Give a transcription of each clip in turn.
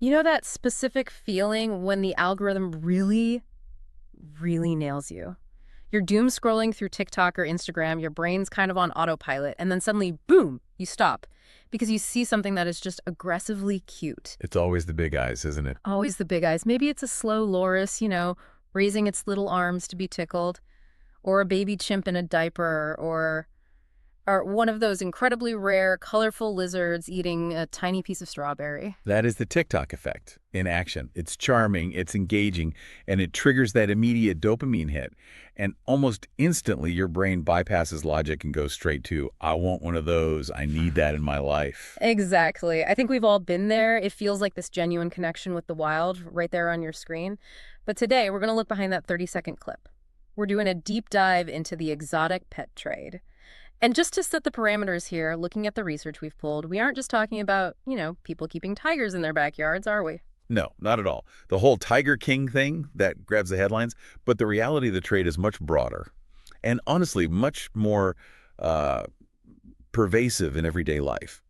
You know that specific feeling when the algorithm really, really nails you? You're doom scrolling through TikTok or Instagram, your brain's kind of on autopilot, and then suddenly, boom, you stop because you see something that is just aggressively cute. It's always the big eyes, isn't it? Always the big eyes. Maybe it's a slow loris, raising its little arms to be tickled, or a baby chimp in a diaper, or one of those incredibly rare, colorful lizards eating a tiny piece of strawberry. That is the TikTok effect in action. It's charming, it's engaging, and it triggers that immediate dopamine hit. And almost instantly, your brain bypasses logic and goes straight to, I want one of those. I need that in my life. Exactly. I think we've all been there. It feels like this genuine connection with the wild right there on your screen. But today, we're going to look behind that 30-second clip. We're doing a deep dive into the exotic pet trade. And just to set the parameters here, looking at the research we've pulled, we aren't just talking about, people keeping tigers in their backyards, are we? No, not at all. The whole Tiger King thing that grabs the headlines, but the reality of the trade is much broader and honestly much more uh, pervasive in everyday life.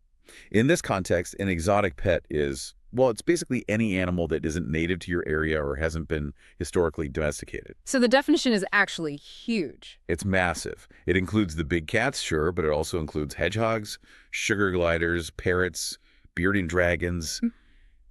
In this context, an exotic pet is, well, it's basically any animal that isn't native to your area or hasn't been historically domesticated. So the definition is actually huge. It's massive. It includes the big cats, sure, but it also includes hedgehogs, sugar gliders, parrots, bearded dragons,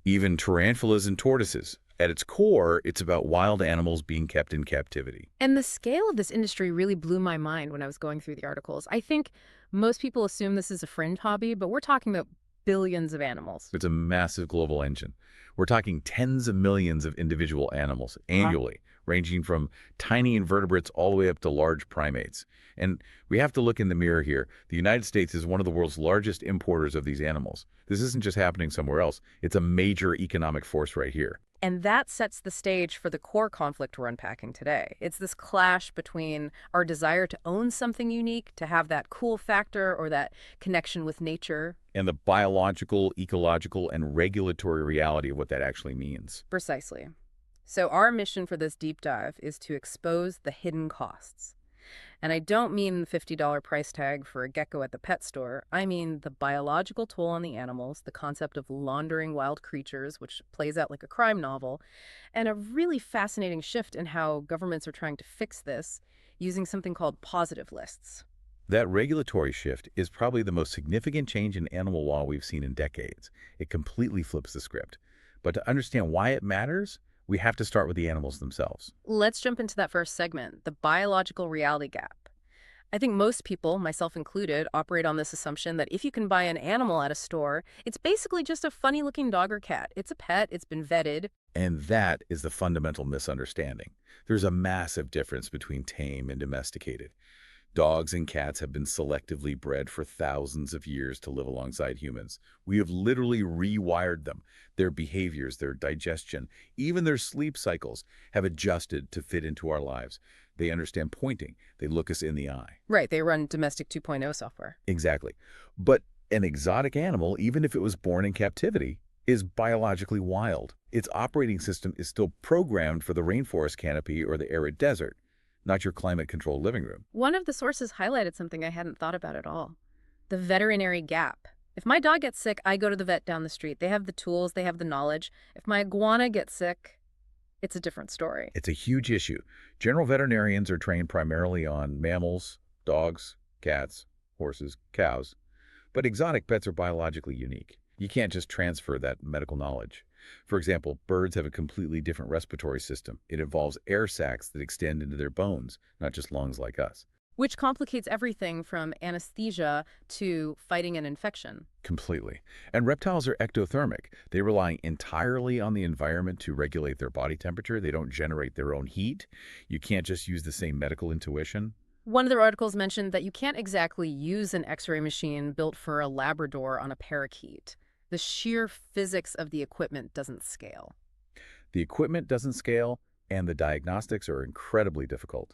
even tarantulas and tortoises. At its core, it's about wild animals being kept in captivity. And the scale of this industry really blew my mind when I was going through the articles. I think most people assume this is a fringe hobby, but we're talking about billions of animals. It's a massive global engine. We're talking tens of millions of individual animals annually, ranging from tiny invertebrates all the way up to large primates. And we have to look in the mirror here. The United States is one of the world's largest importers of these animals. This isn't just happening somewhere else. It's a major economic force right here. And that sets the stage for the core conflict we're unpacking today. It's this clash between our desire to own something unique, to have that cool factor or that connection with nature. And the biological, ecological, and regulatory reality of what that actually means. Precisely. So our mission for this deep dive is to expose the hidden costs. And I don't mean the $50 price tag for a gecko at the pet store. I mean the biological toll on the animals, the concept of laundering wild creatures, which plays out like a crime novel, and a really fascinating shift in how governments are trying to fix this using something called positive lists. That regulatory shift is probably the most significant change in animal law we've seen in decades. It completely flips the script. But to understand why it matters, we have to start with the animals themselves. Let's jump into that first segment, the biological reality gap. I think most people, myself included, operate on this assumption that if you can buy an animal at a store, it's basically just a funny-looking dog or cat. It's a pet, it's been vetted. And that is the fundamental misunderstanding. There's a massive difference between tame and domesticated. Dogs and cats have been selectively bred for thousands of years to live alongside humans. We have literally rewired them. Their behaviors, their digestion, even their sleep cycles have adjusted to fit into our lives. They understand pointing. They look us in the eye. Right, they run Domestic 2.0 software. Exactly. But an exotic animal, even if it was born in captivity, is biologically wild. Its operating system is still programmed for the rainforest canopy or the arid desert, not your climate-controlled living room. One of the sources highlighted something I hadn't thought about at all. The veterinary gap. If my dog gets sick, I go to the vet down the street. They have the tools, they have the knowledge. If my iguana gets sick, it's a different story. It's a huge issue. General veterinarians are trained primarily on mammals, dogs, cats, horses, cows. But exotic pets are biologically unique. You can't just transfer that medical knowledge. For example, birds have a completely different respiratory system. It involves air sacs that extend into their bones, not just lungs like us. Which complicates everything from anesthesia to fighting an infection. Completely. And reptiles are ectothermic. They rely entirely on the environment to regulate their body temperature. They don't generate their own heat. You can't just use the same medical intuition. One of the articles mentioned that you can't exactly use an X-ray machine built for a Labrador on a parakeet. The sheer physics of the equipment doesn't scale. The equipment doesn't scale, and the diagnostics are incredibly difficult.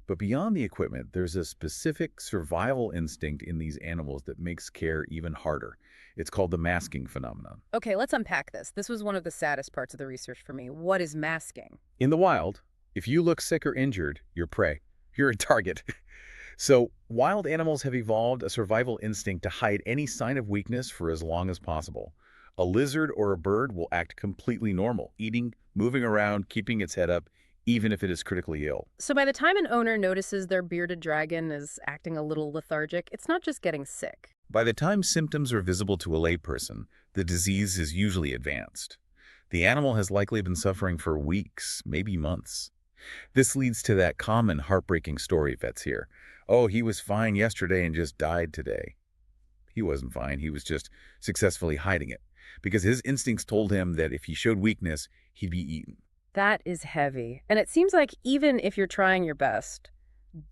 But beyond the equipment, there's a specific survival instinct in these animals that makes care even harder. It's called the masking phenomenon. Okay, let's unpack this. This was one of the saddest parts of the research for me. What is masking? In the wild, if you look sick or injured, you're prey. You're a target. So wild animals have evolved a survival instinct to hide any sign of weakness for as long as possible. A lizard or a bird will act completely normal, eating, moving around, keeping its head up, even if it is critically ill. So by the time an owner notices their bearded dragon is acting a little lethargic, it's not just getting sick. By the time symptoms are visible to a layperson, the disease is usually advanced. The animal has likely been suffering for weeks, maybe months. This leads to that common heartbreaking story vets hear. Oh, he was fine yesterday and just died today. He wasn't fine, he was just successfully hiding it, because his instincts told him that if he showed weakness, he'd be eaten. That is heavy. And it seems like even if you're trying your best,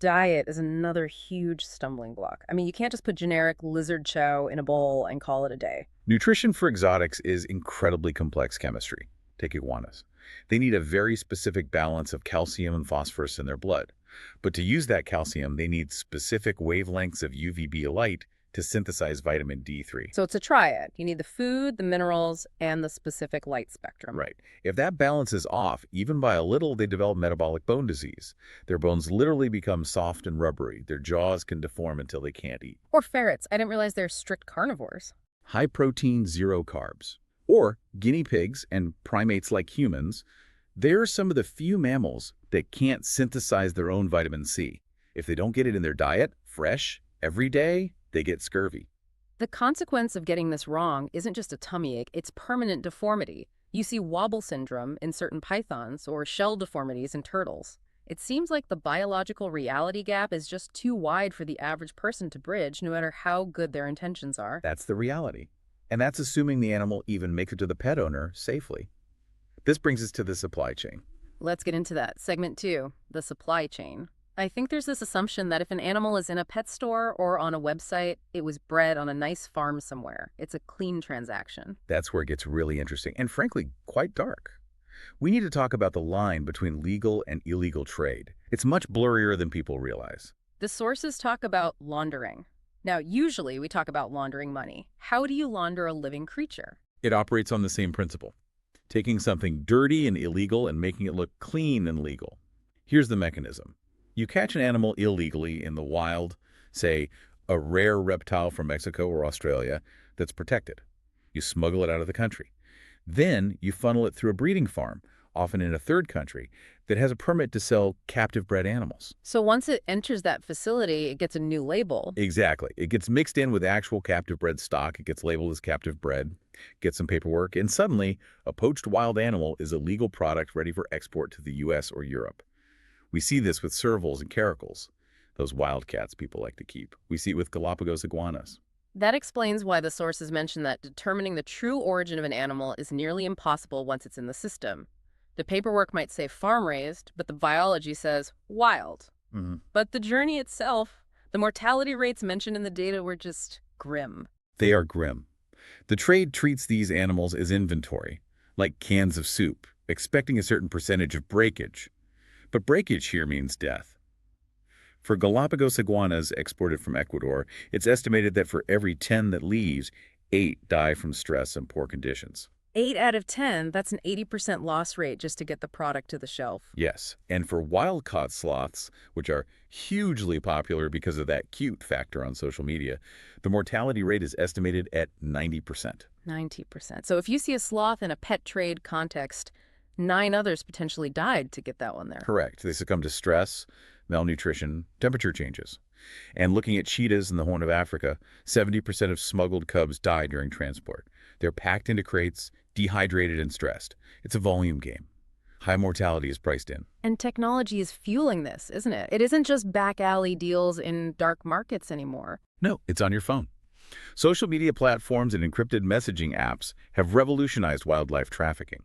diet is another huge stumbling block. I mean, you can't just put generic lizard chow in a bowl and call it a day. Nutrition for exotics is incredibly complex chemistry. Take iguanas. They need a very specific balance of calcium and phosphorus in their blood. But to use that calcium, they need specific wavelengths of UVB light to synthesize vitamin D3. So it's a triad. You need the food, the minerals, and the specific light spectrum. Right. If that balance is off, even by a little, they develop metabolic bone disease. Their bones literally become soft and rubbery. Their jaws can deform until they can't eat. Or ferrets. I didn't realize they're strict carnivores. High protein, zero carbs. Or guinea pigs and primates like humans, they're some of the few mammals that can't synthesize their own vitamin C. If they don't get it in their diet, fresh, every day, they get scurvy. The consequence of getting this wrong isn't just a tummy ache, it's permanent deformity. You see wobble syndrome in certain pythons or shell deformities in turtles. It seems like the biological reality gap is just too wide for the average person to bridge, no matter how good their intentions are. That's the reality. And that's assuming the animal even makes it to the pet owner safely. This brings us to the supply chain. Let's get into that. Segment 2, the supply chain. I think there's this assumption that if an animal is in a pet store or on a website, it was bred on a nice farm somewhere. It's a clean transaction. That's where it gets really interesting and, frankly, quite dark. We need to talk about the line between legal and illegal trade. It's much blurrier than people realize. The sources talk about laundering. Now, usually we talk about laundering money. How do you launder a living creature? It operates on the same principle, taking something dirty and illegal and making it look clean and legal. Here's the mechanism. You catch an animal illegally in the wild, say a rare reptile from Mexico or Australia that's protected. You smuggle it out of the country. Then you funnel it through a breeding farm, often in a third country, that has a permit to sell captive bred animals. So once it enters that facility, it gets a new label. Exactly. It gets mixed in with actual captive bred stock. It gets labeled as captive bred, gets some paperwork, and suddenly a poached wild animal is a legal product ready for export to the US or Europe. We see this with servals and caracals, those wildcats people like to keep. We see it with Galapagos iguanas. That explains why the sources mention that determining the true origin of an animal is nearly impossible once it's in the system. The paperwork might say farm-raised, but the biology says wild. But the journey itself, the mortality rates mentioned in the data were just grim. They are grim. The trade treats these animals as inventory, like cans of soup, expecting a certain percentage of breakage. But breakage here means death. For Galapagos iguanas exported from Ecuador, it's estimated that for every 10 that leaves, 8 die from stress and poor conditions. 8 out of 10, that's an 80% loss rate just to get the product to the shelf. Yes, and for wild-caught sloths, which are hugely popular because of that cute factor on social media, the mortality rate is estimated at 90%. 90%. So if you see a sloth in a pet trade context, 9 others potentially died to get that one there. Correct. They succumb to stress, malnutrition, temperature changes. And looking at cheetahs in the Horn of Africa, 70% of smuggled cubs die during transport. They're packed into crates, dehydrated and stressed. It's a volume game. High mortality is priced in. And technology is fueling this, isn't it? It isn't just back alley deals in dark markets anymore. No, it's on your phone. Social media platforms and encrypted messaging apps have revolutionized wildlife trafficking.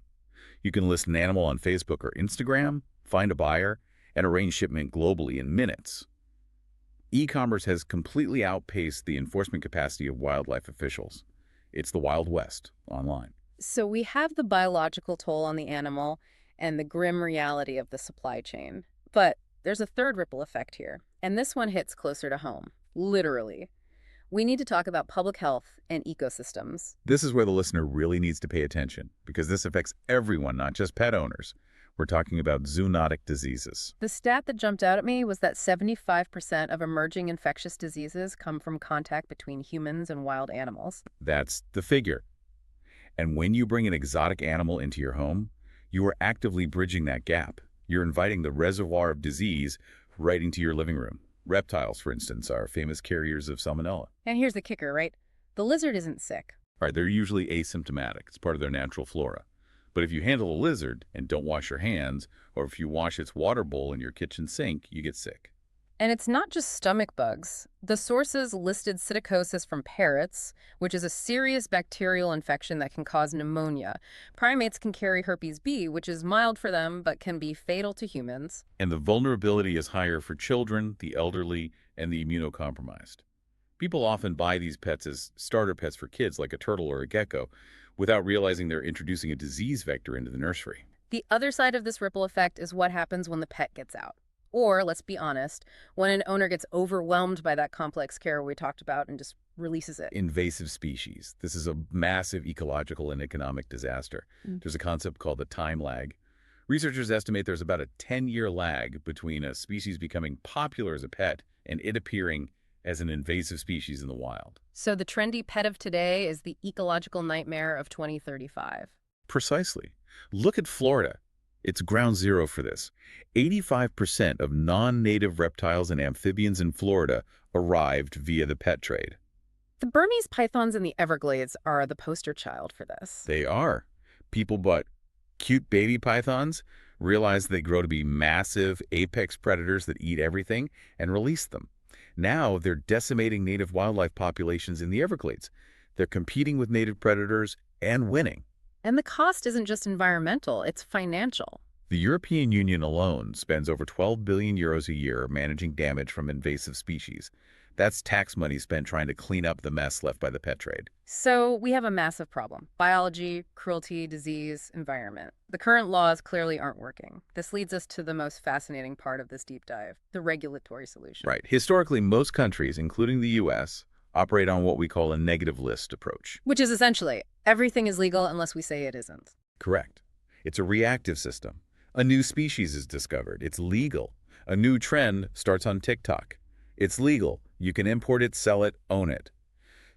You can list an animal on Facebook or Instagram, find a buyer, and arrange shipment globally in minutes. E-commerce has completely outpaced the enforcement capacity of wildlife officials. It's the Wild West online. So we have the biological toll on the animal and the grim reality of the supply chain. But there's a third ripple effect here, and this one hits closer to home, literally. We need to talk about public health and ecosystems. This is where the listener really needs to pay attention, because this affects everyone, not just pet owners. We're talking about zoonotic diseases. The stat that jumped out at me was that 75% of emerging infectious diseases come from contact between humans and wild animals. That's the figure. And when you bring an exotic animal into your home, you are actively bridging that gap. You're inviting the reservoir of disease right into your living room. Reptiles, for instance, are famous carriers of salmonella. And here's the kicker, right? The lizard isn't sick. Right, they're usually asymptomatic. It's part of their natural flora. But if you handle a lizard and don't wash your hands, or if you wash its water bowl in your kitchen sink, you get sick. And it's not just stomach bugs. The sources listed psittacosis from parrots, which is a serious bacterial infection that can cause pneumonia. Primates can carry herpes B, which is mild for them but can be fatal to humans. And the vulnerability is higher for children, the elderly, and the immunocompromised. People often buy these pets as starter pets for kids, like a turtle or a gecko, without realizing they're introducing a disease vector into the nursery. The other side of this ripple effect is what happens when the pet gets out. Or, let's be honest, when an owner gets overwhelmed by that complex care we talked about and just releases it. Invasive species. This is a massive ecological and economic disaster. There's a concept called the time lag. Researchers estimate there's about a 10-year lag between a species becoming popular as a pet and it appearing as an invasive species in the wild. So the trendy pet of today is the ecological nightmare of 2035. Precisely. Look at Florida. It's ground zero for this. 85% of non-native reptiles and amphibians in Florida arrived via the pet trade. The Burmese pythons in the Everglades are the poster child for this. They are. People bought cute baby pythons, realized they grow to be massive apex predators that eat everything, and released them. Now they're decimating native wildlife populations in the Everglades. They're competing with native predators and winning. And the cost isn't just environmental, it's financial. The European Union alone spends over 12 billion euros a year managing damage from invasive species. That's tax money spent trying to clean up the mess left by the pet trade. So we have a massive problem. Biology, cruelty, disease, environment. The current laws clearly aren't working. This leads us to the most fascinating part of this deep dive, the regulatory solution. Right. Historically, most countries, including the U.S., operate on what we call a negative list approach. Which is essentially, everything is legal unless we say it isn't. Correct. It's a reactive system. A new species is discovered. It's legal. A new trend starts on TikTok. It's legal. You can import it, sell it, own it.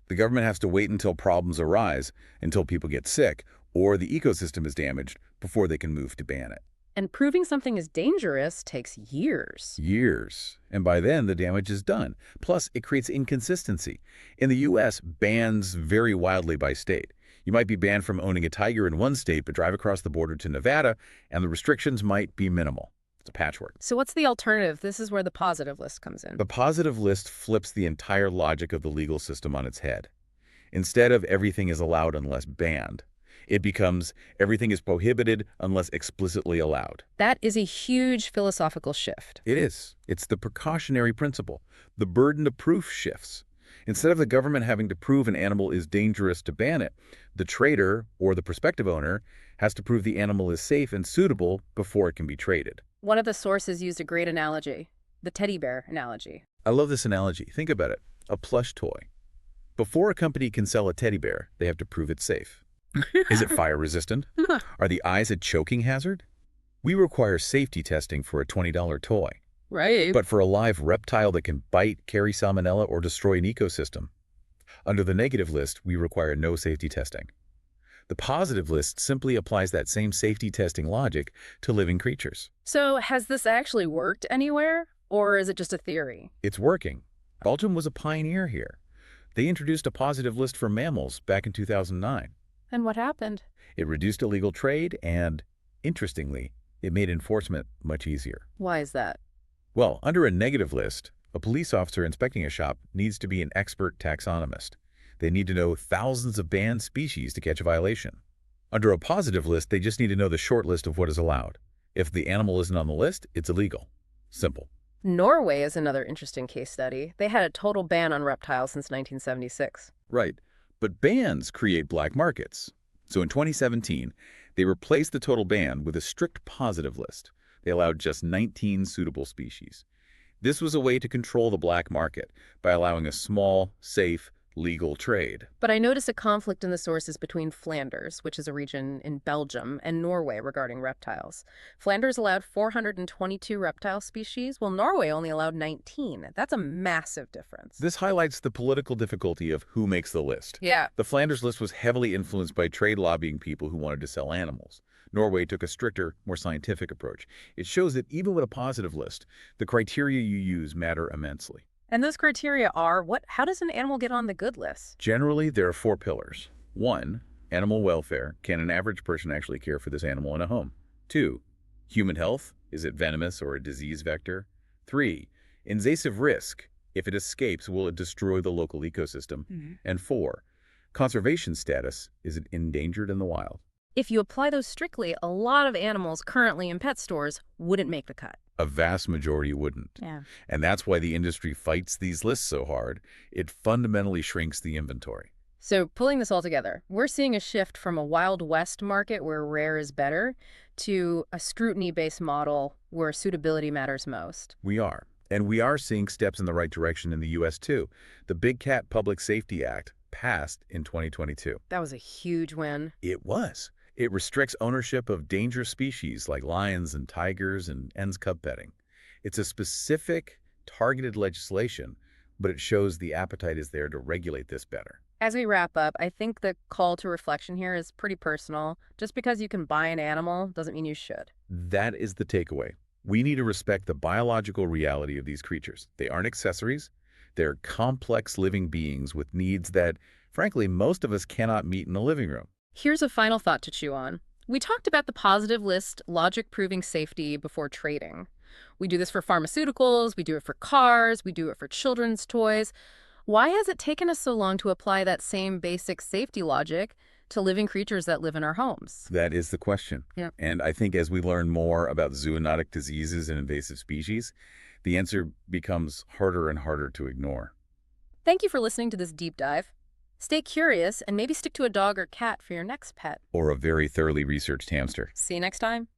The government has to wait until problems arise, until people get sick, or the ecosystem is damaged before they can move to ban it. And proving something is dangerous takes years. Years. And by then, the damage is done. Plus, it creates inconsistency. In the U.S., bans vary wildly by state. You might be banned from owning a tiger in one state, but drive across the border to Nevada, and the restrictions might be minimal. It's a patchwork. So what's the alternative? This is where the positive list comes in. The positive list flips the entire logic of the legal system on its head. Instead of everything is allowed unless banned, it becomes everything is prohibited unless explicitly allowed. That is a huge philosophical shift. It is. It's the precautionary principle. The burden of proof shifts. Instead of the government having to prove an animal is dangerous to ban it, the trader or the prospective owner has to prove the animal is safe and suitable before it can be traded. One of the sources used a great analogy, the teddy bear analogy. I love this analogy. Think about it. A plush toy. Before a company can sell a teddy bear, they have to prove it's safe. Is it fire resistant? Are the eyes a choking hazard? We require safety testing for a $20 toy. Right. But for a live reptile that can bite, carry salmonella, or destroy an ecosystem, under the negative list, we require no safety testing. The positive list simply applies that same safety testing logic to living creatures. So has this actually worked anywhere, or is it just a theory? It's working. Belgium was a pioneer here. They introduced a positive list for mammals back in 2009. And what happened? It reduced illegal trade and, interestingly, it made enforcement much easier. Why is that? Well, under a negative list, a police officer inspecting a shop needs to be an expert taxonomist. They need to know thousands of banned species to catch a violation. Under a positive list, they just need to know the short list of what is allowed. If the animal isn't on the list, it's illegal. Simple. Norway is another interesting case study. They had a total ban on reptiles since 1976. Right. But bans create black markets. So in 2017, they replaced the total ban with a strict positive list. They allowed just 19 suitable species. This was a way to control the black market by allowing a small, safe, legal trade. But I noticed a conflict in the sources between Flanders, which is a region in Belgium, and Norway regarding reptiles. Flanders allowed 422 reptile species, while Norway only allowed 19. That's a massive difference. This highlights the political difficulty of who makes the list. Yeah. The Flanders list was heavily influenced by trade lobbying people who wanted to sell animals. Norway took a stricter, more scientific approach. It shows that even with a positive list, the criteria you use matter immensely. And those criteria are how does an animal get on the good list? Generally, there are 4 pillars. 1, animal welfare. Can an average person actually care for this animal in a home? 2, human health. Is it venomous or a disease vector? 3, invasive risk. If it escapes, will it destroy the local ecosystem? And 4, conservation status. Is it endangered in the wild? If you apply those strictly, a lot of animals currently in pet stores wouldn't make the cut. A vast majority wouldn't. Yeah. And that's why the industry fights these lists so hard. It fundamentally shrinks the inventory. So pulling this all together, we're seeing a shift from a Wild West market where rare is better to a scrutiny-based model where suitability matters most. We are. And we are seeing steps in the right direction in the U.S. too. The Big Cat Public Safety Act passed in 2022. That was a huge win. It was. It restricts ownership of dangerous species like lions and tigers and ends cub petting. It's a specific, targeted legislation, but it shows the appetite is there to regulate this better. As we wrap up, I think the call to reflection here is pretty personal. Just because you can buy an animal doesn't mean you should. That is the takeaway. We need to respect the biological reality of these creatures. They aren't accessories. They're complex living beings with needs that, frankly, most of us cannot meet in the living room. Here's a final thought to chew on. We talked about the positive list, logic proving safety before trading. We do this for pharmaceuticals, we do it for cars, we do it for children's toys. Why has it taken us so long to apply that same basic safety logic to living creatures that live in our homes? That is the question. Yeah. And I think as we learn more about zoonotic diseases and invasive species, the answer becomes harder and harder to ignore. Thank you for listening to this deep dive. Stay curious and maybe stick to a dog or cat for your next pet. Or a very thoroughly researched hamster. See you next time.